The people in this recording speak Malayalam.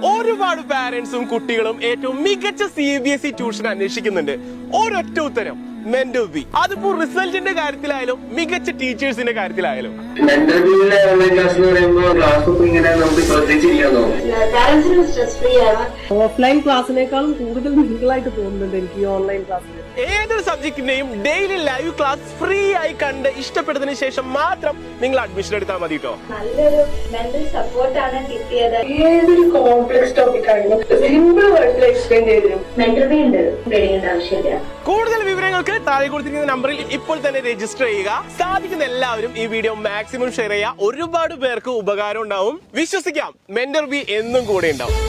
ഒരുപാട് പാരന്റ്സും കുട്ടികളും ഏറ്റവും മികച്ച CBSE ട്യൂഷൻ അന്വേഷിക്കുന്നുണ്ട്. ഒരൊറ്റ ഉത്തരം, മെന്റർ ബി. അതിപ്പോ റിസൾട്ടിന്റെ കാര്യത്തിലായാലും മികച്ച ടീച്ചേഴ്സിന്റെ കാര്യത്തിലായാലും. മെന്റർ ബിയിലെ ഓൺലൈൻ ക്ലാസ് എന്ന് പറയുമ്പോൾ ക്ലാസ് ഇങ്ങനെ നമുക്ക് ശ്രദ്ധിച്ചിരിക്കാന്നോ? ഓഫ്ലൈൻ ക്ലാസ്സിനേക്കാളും കൂടുതൽ നിങ്ങളായിട്ട് തോന്നുന്നുണ്ട് എനിക്ക് ഈ ഓൺലൈൻ ക്ലാസ്സിൽ. ഏതൊരു സബ്ജക്റ്റിന്റെയും ഡെയിലി ലൈവ് ക്ലാസ് ഫ്രീ ആയി കണ്ട് ഇഷ്ടപ്പെട്ടതിന് ശേഷം മാത്രം നിങ്ങൾ അഡ്മിഷൻ എടുത്താൽ മതി കേട്ടോ. നല്ലൊരു മെന്റൽ സപ്പോർട്ടാണ് കിട്ടിയത്. ഏതൊരു കോംപ്ലക്സ് ടോപ്പിക് ആണെങ്കിലും സിമ്പിൾ വേർഡ്സിൽ എക്സ്പ്ലെയിൻ ചെയ്തു തരും. മെന്റൽ ബി ഉണ്ട്, പേടിക്കേണ്ട ആവശ്യമില്ല. കൂടുതൽ വിവരങ്ങൾക്ക് താഴെ കൊടുത്തിരിക്കുന്ന നമ്പറിൽ ഇപ്പോൾ തന്നെ രജിസ്റ്റർ ചെയ്യുക. സാധിക്കുന്ന എല്ലാവരും ഈ വീഡിയോ മാക്സിമം ഷെയർ ചെയ്യുക. ഒരുപാട് പേർക്ക് ഉപകാരം ഉണ്ടാവും. വിശ്വസിക്കാം, മെന്റർ ബി എന്നും കൂടെ ഉണ്ടാവും.